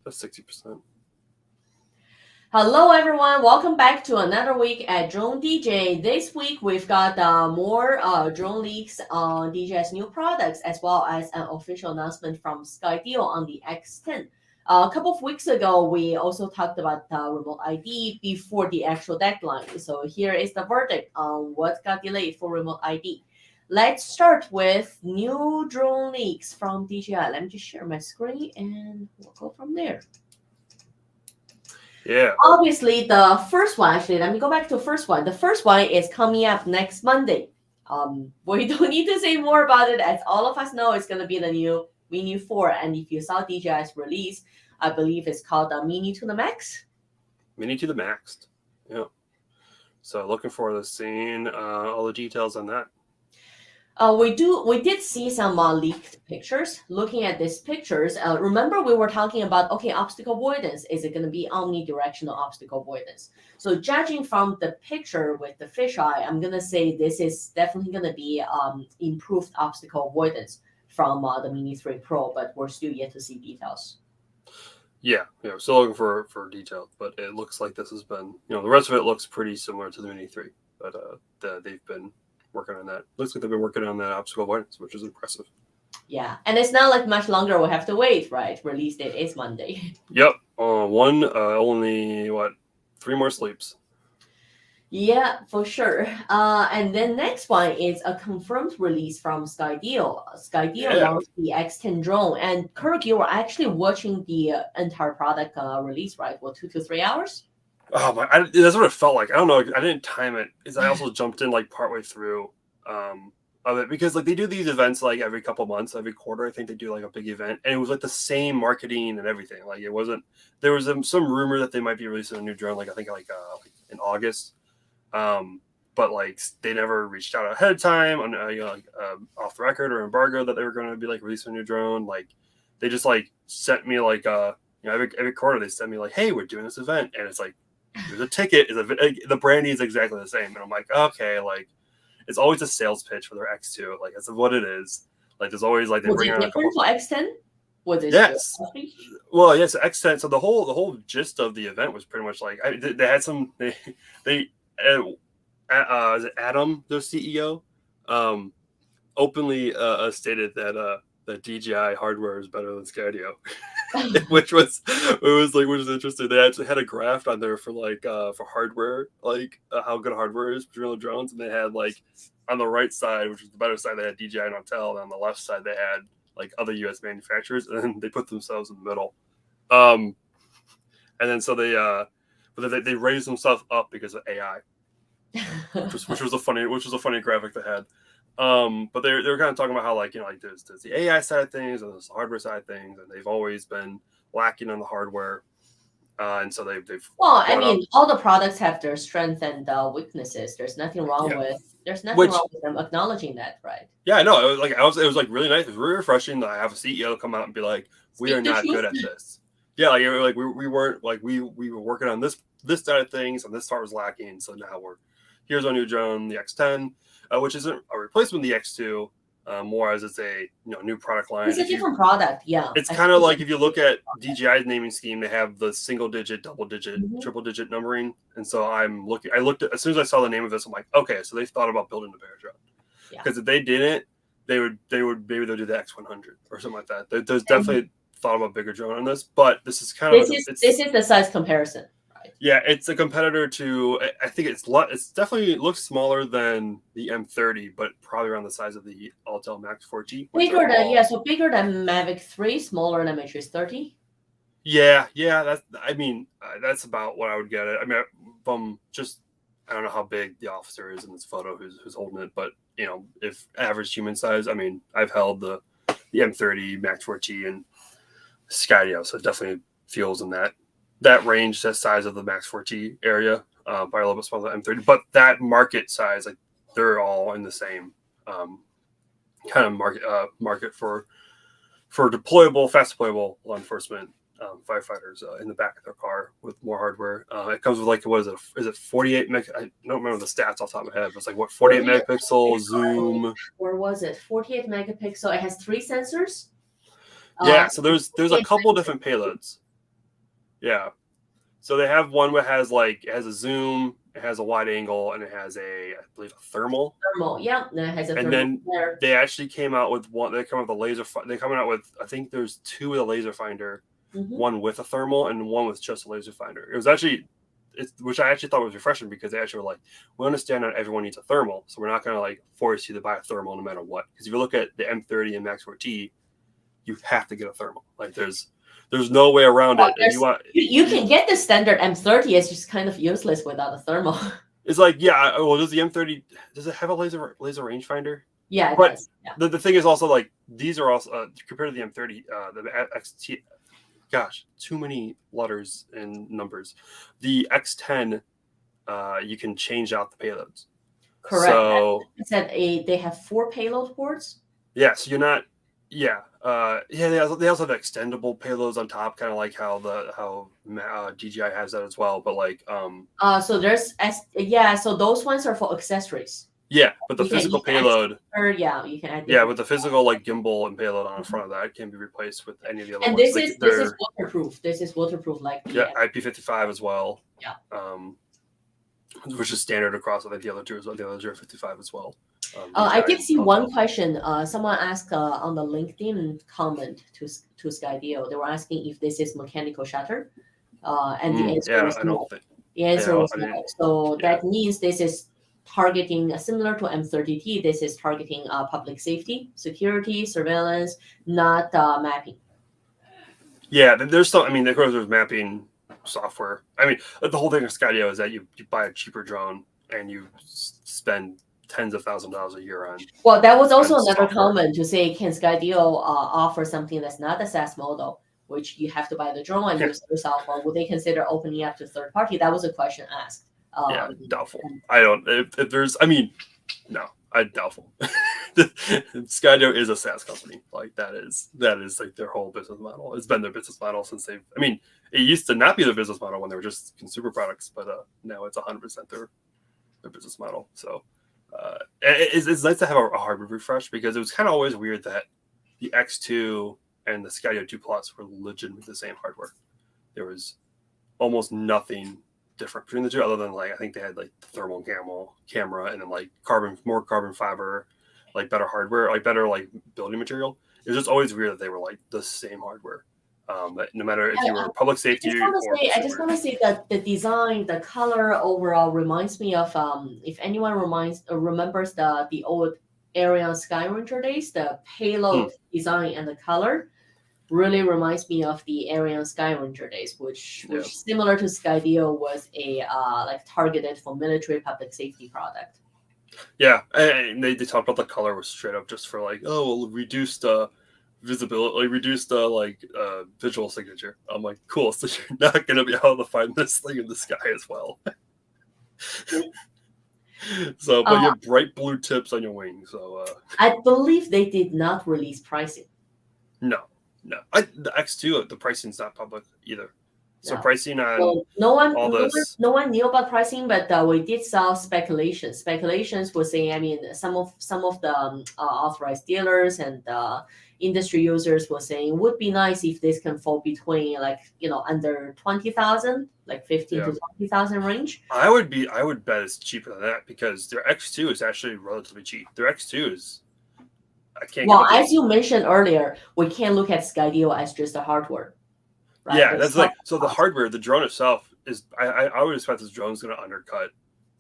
That's 60%. Hello, everyone. Welcome back to another week at DroneDJ. This week, we've got more drone leaks on DJI's new products, as well as an official announcement from Skydio on the X10. A couple of weeks ago, we also talked about remote ID before the actual deadline. So here is the verdict on what got delayed for remote ID. Let's start with new drone leaks from DJI. Let me just share my screen and we'll go from there. Yeah. Obviously, the first one, actually, let me go back to the first one. The first one is coming up next Monday. We don't need to say more about it, as all of us know it's going to be the new Mini 4. And if you saw DJI's release, I believe it's called the Mini to the Max. Mini to the Max. Yeah. So looking forward to seeing all the details on that. We did see some leaked pictures. Looking at these pictures, remember we were talking about, okay, obstacle avoidance. Is it going to be omnidirectional obstacle avoidance? So judging from the picture with the fisheye, I'm going to say this is definitely going to be improved obstacle avoidance from the Mini 3 Pro, but we're still yet to see details. Yeah, we're still looking for details, but it looks like this has been, the rest of it looks pretty similar to the Mini 3, but they've been working on that. Looks like they've been working on that obstacle avoidance, which is impressive. Yeah, and it's not like much longer we'll have to wait, right? Release date is Monday. Yep. Only 3 more sleeps. Yeah, for sure. And then next one is a confirmed release from Skydio. Skydio launched the X10 drone, and Kirk, you were actually watching the entire product release, right? For 2 to 3 hours. Oh my! That's what it felt like. I don't know. I didn't time it. I also jumped in like partway through of it because like they do these events like every couple months, every quarter. I think they do like a big event, and it was like the same marketing and everything. Like it wasn't. There was some rumor that they might be releasing a new drone. Like I think like in August. But like they never reached out ahead of time on off the record or embargo that they were going to be like releasing a new drone. Like they just like sent me like every quarter they sent me like, hey, we're doing this event, and it's like there's a ticket. The branding is exactly the same, and I'm like, okay, like it's always a sales pitch for their X2. Like that's what it is. Like there's always like they bring out a couple for X10. Was it yes. Well, yes, X10. So the whole gist of the event was pretty much like they had some they. Is it Adam, their CEO, openly stated that DJI hardware is better than Skydio, which was interesting. They actually had a graph on there for for hardware, how good hardware is between the drones, and they had like on the right side, which was the better side, they had DJI and Intel, and on the left side they had like other U.S. manufacturers, and then they put themselves in the middle, and then so they raised themselves up because of AI. which was a funny graphic they had. But they were kind of talking about how there's the AI side of things and there's the hardware side of things, and they've always been lacking on the hardware. And so they've all the products have their strengths and weaknesses. There's nothing wrong with them acknowledging that, right? Yeah, no, it was like really nice. It was really refreshing to have a CEO come out and be like, we are not good at this. Yeah, we weren't we were working on this side of things, and this part was lacking. So now here's our new drone, the X10, which isn't a replacement of the X2, more as it's a new product line. It's a different product, yeah. It's kind of like if you look at DJI's naming scheme, they have the single digit, double digit, triple digit numbering. And so I looked at, as soon as I saw the name of this, I'm like, okay, so they thought about building a bigger drone. Because if they didn't, they would maybe they'll do the X100 or something like that. There's definitely thought about bigger drone on this, but this is kind of this is the size comparison. Yeah, it's a competitor to. I think it's definitely looks smaller than the M30, but probably around the size of the Autel Max 4G. Bigger than Mavic 3, smaller than Matrix 30. Yeah, that's about what I would get it. I mean, I don't know how big the officer is in this photo who's holding it, but if average human size, I mean, I've held the M30 Max 4G and Skydio, so it definitely feels in that range, that size of the Max 4G area, probably a little bit smaller than M30, but that market size, like they're all in the same kind of market for fast deployable law enforcement firefighters in the back of their car with more hardware. It comes with what is it? Is it 48 meg? I don't remember the stats off the top of my head, but it's like 48 megapixel zoom. Or was it 48 megapixel? It has 3 sensors. Yeah, so there's a couple different payloads. Yeah. So they have one that has like it has a zoom, it has a wide angle, and it has I believe a thermal. Thermal, yeah, that has a And thermal then there. they actually came out with one. They come out with a laser. They're coming out with I think there's two with a laser finder, one with a thermal and one with just a laser finder. It was actually, which I actually thought was refreshing because they actually were like, we understand not everyone needs a thermal, so we're not going to like force you to buy a thermal no matter what. Because if you look at the M30 and Max 4T, you have to get a thermal. Like there's no way around Well, it. If you want, you can get the standard M30. It's just kind of useless without a thermal. it's like yeah. Well, does the M30 does it have a laser rangefinder? Yeah, it But does. Yeah. the thing is also like these are also compared to the M30, the XT. Gosh, too many letters and numbers. The X10, you can change out the payloads. Correct. So It said they have 4 payload ports. yeah, so you're not. Yeah, yeah. They also have extendable payloads on top, kind of like how DJI has that as well. But like So there's yeah. So those ones are for accessories. yeah, but the You can physical add payload. yeah, you can add. Yeah, with the physical like gimbal and payload on the front of that can be replaced with any of the other And ones. this is waterproof. This is waterproof, like the yeah, IP55 as well. Yeah. Which is standard across I think the other two as well. The other 055 as well. I did see one question. Someone asked on the LinkedIn comment to Skydio. They were asking if this is mechanical shutter, and the answer was no. The answer was no. So that means this is targeting similar to M30T. This is targeting public safety, security, surveillance, not mapping. Yeah, there's some. I mean, of course, there's mapping software. I mean, the whole thing of Skydio is that you buy a cheaper drone and you spend tens of thousands of dollars a year on. Well, that was also another comment to say, can Skydio offer something that's not a SaaS model, which you have to buy the drone and use yourself, or would they consider opening up to third party? That was a question asked. Yeah, doubtful. I don't. If there's, I mean, no, I doubtful. Skydio is a SaaS company. Like that is like their whole business model. It's been their business model since they've. I mean, it used to not be their business model when they were just consumer products, but now it's 100% their business model. So it's nice to have a hardware refresh because it was kind of always weird that the X2 and the Skydio 2 Plus were legitimately the same hardware. There was almost nothing different between the two, other than like I think they had like the thermal camera and then like more carbon fiber, like better hardware, like better like building material. It was just always weird that they were like the same hardware. But no matter if you were public safety I just want to say that the design, the color overall reminds me of if anyone remembers the old Ariane Skyranger days, the payload design and the color really reminds me of the Ariane Skyranger days, which similar to Skydio was a like targeted for military public safety product. Yeah, and they talked about the color was straight up just for like, oh, we'll reduce the visibility, reduce the like visual signature. I'm like, cool, so you're not gonna be able to find this thing in the sky as well. So, but you have bright blue tips on your wings. So I believe they did not release pricing. No. The X2, the pricing's not public either. So pricing on no one knew about pricing, but we did saw speculations. Speculations were saying, I mean, some of the authorized dealers and industry users were saying it would be nice if this can fall between like under 20,000, like 15 to 20,000 range. I would bet it's cheaper than that because their X2 is actually relatively cheap. Their X2 is. Well, as you mentioned earlier, we can't look at Skydio as just the hardware. Right? Yeah, that's like so. The hardware, the drone itself is. I would expect this drone is going to undercut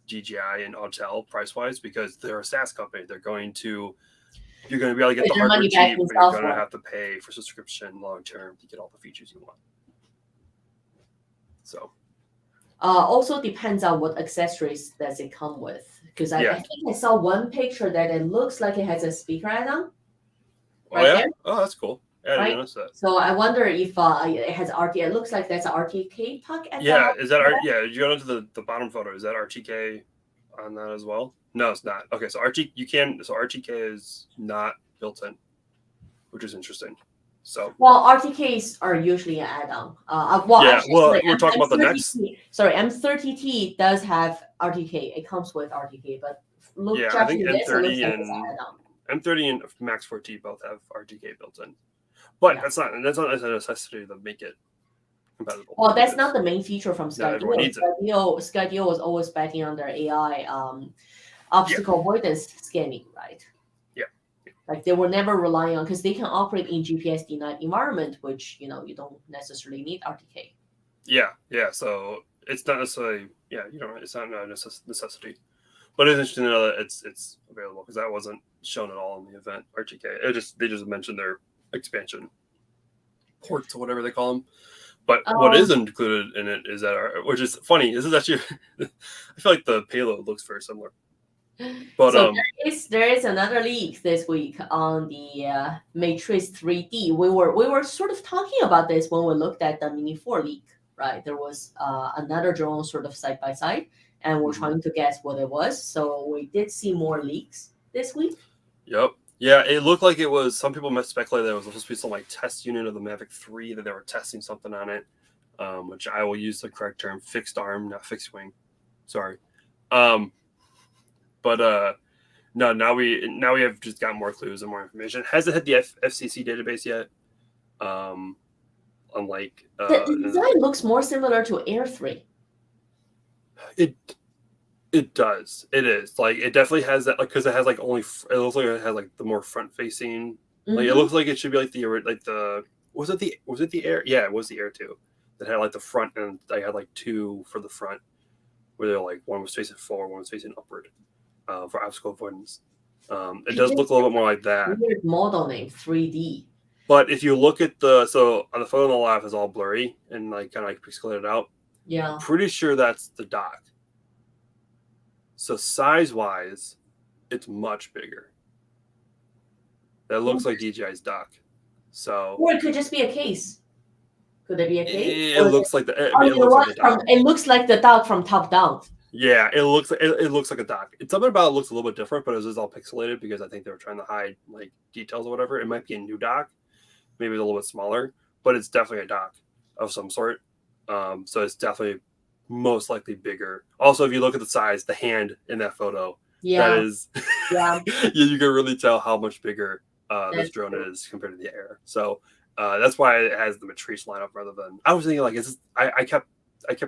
DJI and Autel price wise because they're a SaaS company. You're going to be able to get the hardware cheap, but you're going to have to pay for subscription long term to get all the features you want. So. Also depends on what accessories does it come with. Because I think I saw one picture that it looks like it has a speaker add-on. There. Oh, that's cool. Yeah, I didn't notice that. So I wonder if it has RTK. It looks like that's an RTK puck. Is that you go into the bottom photo. Is that RTK on that as well? No, it's not. Okay, so RTK is not built in, which is interesting. So RTKs are usually an add-on. We're talking about the next. Sorry, M30T does have RTK. It comes with RTK, but I think M30 and Max 4T both have RTK built in, but that's not a necessity to make it compatible. Well, that's not the main feature from Not everyone Skydio. needs it. Skydio was always betting on their AI obstacle avoidance scanning, right? Yeah. Like they were never relying on, because they can operate in GPS denied environment, which you don't necessarily need RTK. Yeah. So it's not necessarily it's not a necessity, but it's interesting to know that it's available because that wasn't shown at all in the event RTK. They just mentioned their expansion ports or whatever they call them. But what is included in it is that which is funny. This is actually I feel like the payload looks very similar. But so there is another leak this week on the Matrix 3D. We were sort of talking about this when we looked at the Mini 4 leak, right? There was another drone sort of side by side, and we're trying to guess what it was. So we did see more leaks this week. Yep. Yeah, it looked like it was. Some people might speculate that it was supposed to be some like test unit of the Mavic 3, that they were testing something on it, which I will use the correct term: fixed arm, not fixed wing. Sorry. But no, now we have just got more clues and more information. Hasn't hit the FCC database yet. Unlike the design looks more similar to Air 3. It does. It is like it definitely has that, like, because it has like only it looks like it has like the more front facing. Like it looks like it should be like the was it the Air? Yeah, it was the Air 2 that had like the front, and I had like two for the front where they're like one was facing forward, one was facing upward for obstacle avoidance. It does look a little bit more like that. Weird model name 3D. But if you look at so on the photo on the left is all blurry and like kind of like pixelated out. Yeah. I'm pretty sure that's the dock. So size-wise, it's much bigger. That looks like DJI's dock. So, or it could just be a case. Could it be a case? It looks like the. It looks like the dock from top down. Yeah, it looks like a dock. It's something about it looks a little bit different, but it was all pixelated because I think they were trying to hide like details or whatever. It might be a new dock, maybe a little bit smaller, but it's definitely a dock of some sort. So it's definitely most likely bigger. Also, if you look at the size, the hand in that photo, that is, you can really tell how much bigger this drone is compared to the Air. So that's why it has the Matrice lineup rather than. I was thinking like, I kept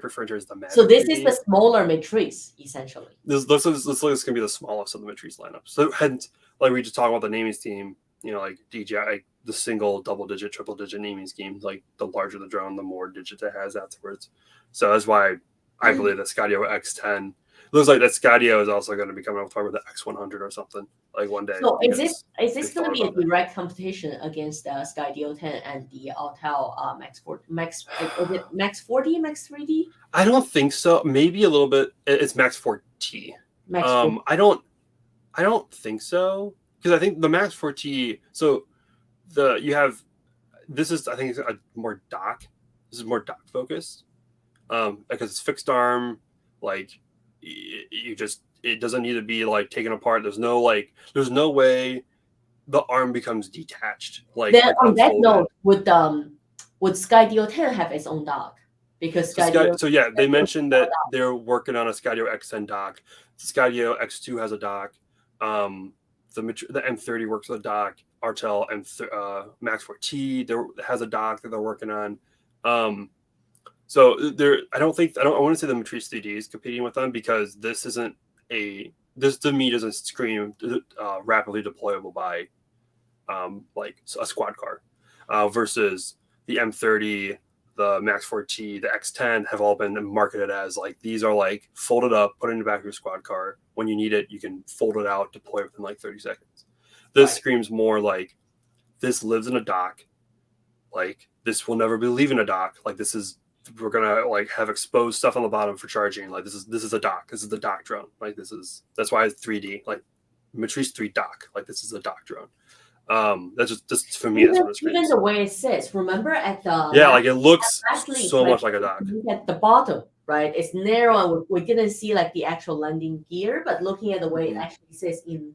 referring to it as the Mavic. So this is the smaller Matrice, essentially. This looks going to be the smallest of the Matrice lineup. So hence, like we just talked about the naming scheme, like DJI, the single, double digit, triple digit naming scheme, like the larger the drone, the more digits it has afterwards. So that's why I believe that Skydio X10 looks like that Skydio is also going to be coming up with the X100 or something like one day. So is this going to be a direct competition against Skydio 10 and the Autel Max 4D, Max 3D? I don't think so. Maybe a little bit. It's Max 4T. I don't think so, because I think the Max 4T. So this is, I think, it's a more dock. This is more dock focused. Because it's fixed arm, like it doesn't need to be like taken apart. There's no way the arm becomes detached. Like then on that note, would Skydio 10 have its own dock? Because they mentioned that they're working on a Skydio X10 dock. The Skydio X2 has a dock. The M30 works with a dock. Autel Max 4T has a dock that they're working on. So I want to say the Matrice 3D is competing with them, because this to me doesn't scream rapidly deployable by like a squad car, versus the M30, the Max 4T, the X10 have all been marketed as like, these are like folded up, put in the back of your squad car. When you need it, you can fold it out, deploy within like 30 seconds. This screams more like this lives in a dock. Like this will never be leaving a dock. Like we're gonna like have exposed stuff on the bottom for charging. Like this is a dock. This is the dock drone. Like that's why it's 3D. Like Matrice 3 dock. Like this is a dock drone. That's just for me. That's what it's even the way it sits. Remember at the like it looks so much like a dock. At the bottom, right? It's narrow, and we didn't see like the actual landing gear, but looking at the way it actually sits in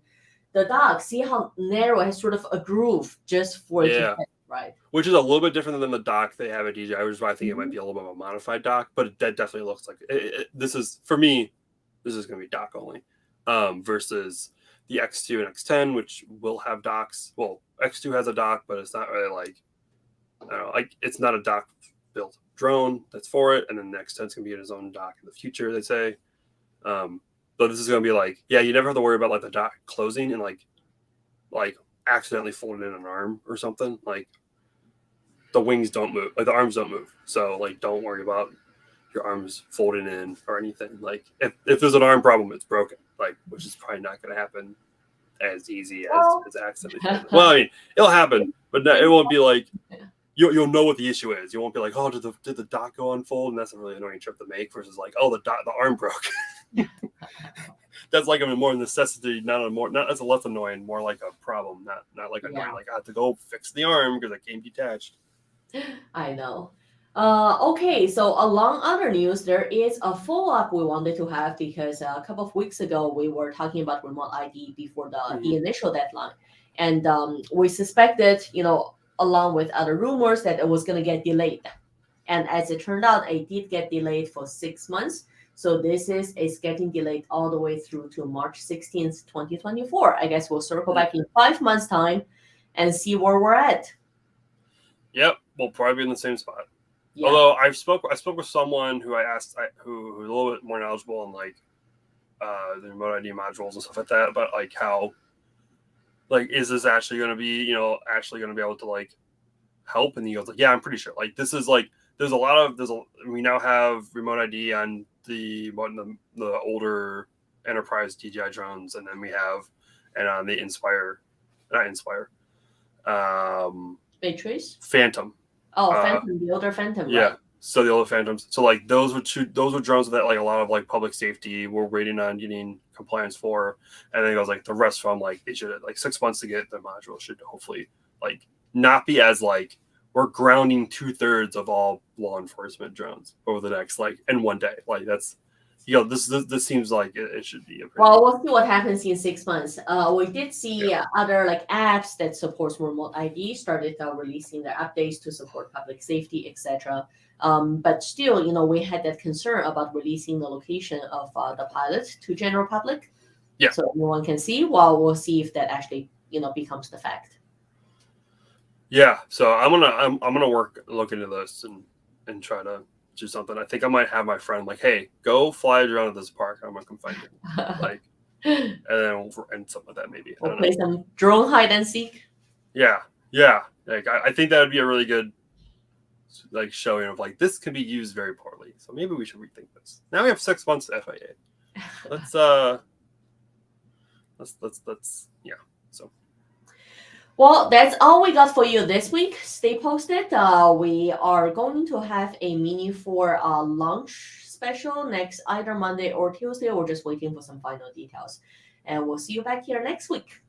the dock, see how narrow it has sort of a groove just for it to fit. Right. Which is a little bit different than the dock they have at DJI, which is why I think it might be a little bit of a modified dock, but that definitely looks like this is, for me, this is going to be dock only, versus the X2 and X10, which will have docks. Well, X2 has a dock, but it's not really like, I don't know, like it's not a dock built drone that's for it, and then the X10 is gonna be in its own dock in the future. They say, but this is gonna be like, yeah, you never have to worry about like the dock closing and like accidentally folding in an arm or something. Like the wings don't move, like the arms don't move, so like don't worry about your arms folding in or anything. Like if there's an arm problem, it's broken. Like, which is probably not gonna happen as easy as accidentally folding. Well, I mean, it'll happen, but it won't be like you'll know what the issue is. You won't be like, oh, did the dock go unfold? And that's a really annoying trip to make. Versus like, oh, the arm broke. That's like a more necessity, not as a less annoying, more like a problem, not like annoying. Like I have to go fix the arm because it came detached. I know. Okay, so along other news, there is a follow-up we wanted to have because a couple of weeks ago we were talking about remote ID before the initial deadline, and we suspected, along with other rumors, that it was going to get delayed. And as it turned out, it did get delayed for 6 months. So this is getting delayed all the way through to March 16th, 2024. I guess we'll circle back in 5 months' time and see where we're at. Yep, we'll probably be in the same spot. Yeah. Although I spoke with someone who I asked who's a little bit more knowledgeable on like the remote ID modules and stuff like that, about like how like is this actually going to be able to like help? And he goes like, yeah, I'm pretty sure. Like this is like we now have remote ID on the older enterprise DJI drones, and then we have on the Matrix? Phantom. Oh, Phantom, the older Phantom. Yeah. Right? So the older Phantoms. So like those were drones that like a lot of like public safety were waiting on getting compliance for, and then it goes like the rest from like they should like 6 months to get the module should hopefully like not be as like we're grounding 2/3 of all law enforcement drones over the next like in one day. Like that's this seems like it should be. Well, we'll see what happens in 6 months. We did see other like apps that supports remote ID started releasing their updates to support public safety, etc. But still, we had that concern about releasing the location of the pilot to general public, so everyone can see. Well, we'll see if that actually becomes the fact. Yeah, so I'm gonna look into this and try to do something. I think I might have my friend like, hey, go fly a drone at this park. I'm gonna come find you, like, and then and something like that maybe. We'll play some drone hide and seek. Yeah. Like I think that would be a really good like showing of like this can be used very poorly. So maybe we should rethink this. Now we have 6 months to FIA. Let's So. Well, that's all we got for you this week. Stay posted. We are going to have a Mini 4 launch special next either Monday or Tuesday. We're just waiting for some final details. And we'll see you back here next week.